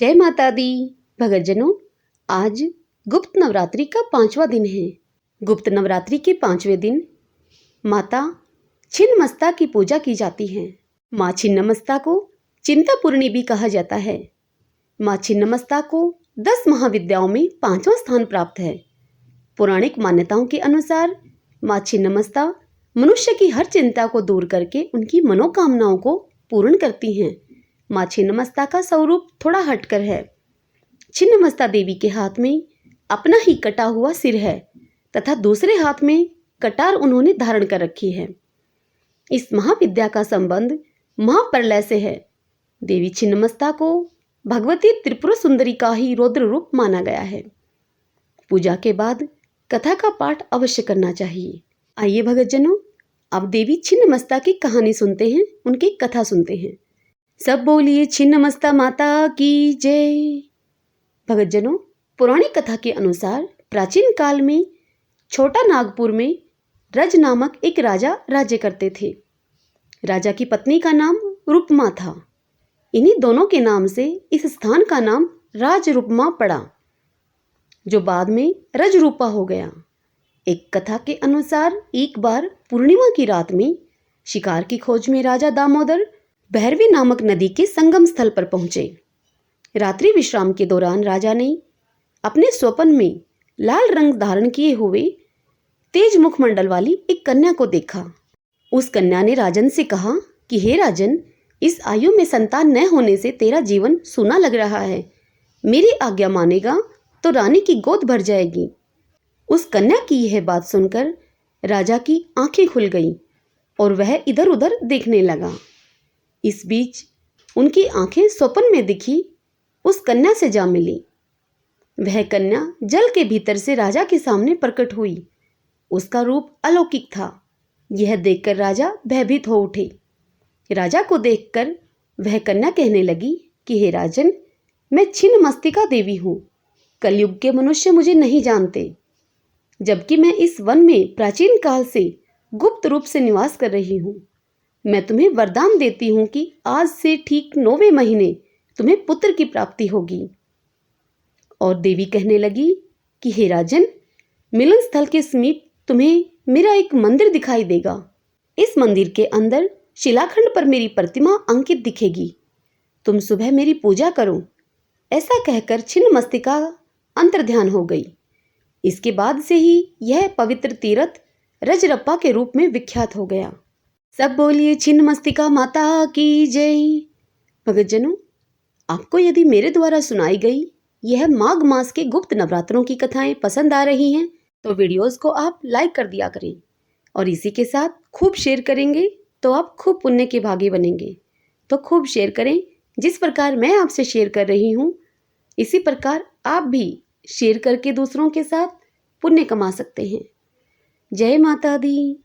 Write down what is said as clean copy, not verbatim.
जय माता दी। भगतजनों, आज गुप्त नवरात्रि का 5वां दिन है। गुप्त नवरात्रि के 5वें दिन माता छिन्नमस्ता की पूजा की जाती है। माँ छिन्नमस्ता को चिंतापूर्णी भी कहा जाता है। माँ छिन्नमस्ता को 10 महाविद्याओं में 5वां स्थान प्राप्त है। पौराणिक मान्यताओं के अनुसार माँ छिन्नमस्ता मनुष्य की हर चिंता को दूर करके उनकी मनोकामनाओं को पूर्ण करती हैं। माँ छिन्नमस्ता का स्वरूप थोड़ा हटकर है। छिन्नमस्ता देवी के हाथ में अपना ही कटा हुआ सिर है तथा दूसरे हाथ में कटार उन्होंने धारण कर रखी है। इस महाविद्या का संबंध महाप्रलय से है। देवी छिन्नमस्ता को भगवती त्रिपुर सुंदरी का ही रौद्र रूप माना गया है। पूजा के बाद कथा का पाठ अवश्य करना चाहिए। आइए भगतजनों, अब देवी छिन्नमस्ता की कहानी सुनते हैं, उनकी कथा सुनते हैं। सब बोलिए छिन्नमस्ता माता की जय। भगतजनों, पौराणिक कथा के अनुसार प्राचीन काल में छोटा नागपुर में रज नामक एक राजा राज्य करते थे। राजा की पत्नी का नाम रूपमा था। इन्हीं दोनों के नाम से इस स्थान का नाम राजरूपमा पड़ा, जो बाद में रजरूपा हो गया। एक कथा के अनुसार एक बार पूर्णिमा की रात में शिकार की खोज में राजा दामोदर भैरवी नामक नदी के संगम स्थल पर पहुंचे। रात्रि विश्राम के दौरान राजा ने अपने स्वप्न में लाल रंग धारण किए हुए तेज मुखमंडल वाली एक कन्या को देखा। उस कन्या ने राजन से कहा कि हे राजन, इस आयु में संतान न होने से तेरा जीवन सूना लग रहा है। मेरी आज्ञा मानेगा तो रानी की गोद भर जाएगी। उस कन्या की यह बात सुनकर राजा की आंखें खुल गईं और वह इधर उधर देखने लगा। इस बीच उनकी आंखें स्वप्न में दिखी उस कन्या से जा मिली। वह कन्या जल के भीतर से राजा के सामने प्रकट हुई। उसका रूप अलौकिक था। यह देखकर राजा भयभीत हो उठे। राजा को देखकर वह कन्या कहने लगी कि हे राजन, मैं छिन्नमस्तिका देवी हूँ। कलयुग के मनुष्य मुझे नहीं जानते, जबकि मैं इस वन में प्राचीन काल से गुप्त रूप से निवास कर रही हूँ। मैं तुम्हें वरदान देती हूँ कि आज से ठीक 9वें महीने तुम्हें पुत्र की प्राप्ति होगी। और देवी कहने लगी कि हे राजन, मिलन स्थल के समीप तुम्हें मेरा एक मंदिर दिखाई देगा। इस मंदिर के अंदर शिलाखंड पर मेरी प्रतिमा अंकित दिखेगी। तुम सुबह मेरी पूजा करो। ऐसा कहकर छिन्नमस्तिका अंतर्ध्यान हो गई। इसके बाद से ही यह पवित्र तीर्थ रजरप्पा के रूप में विख्यात हो गया। सब बोलिए छिन्नमस्तिका माता की जय। भगतजनों, आपको यदि मेरे द्वारा सुनाई गई यह माघ मास के गुप्त नवरात्रों की कथाएं पसंद आ रही हैं तो वीडियोस को आप लाइक कर दिया करें और इसी के साथ खूब शेयर करेंगे तो आप खूब पुण्य के भागी बनेंगे। तो खूब शेयर करें। जिस प्रकार मैं आपसे शेयर कर रही हूँ, इसी प्रकार आप भी शेयर करके दूसरों के साथ पुण्य कमा सकते हैं। जय माता दी।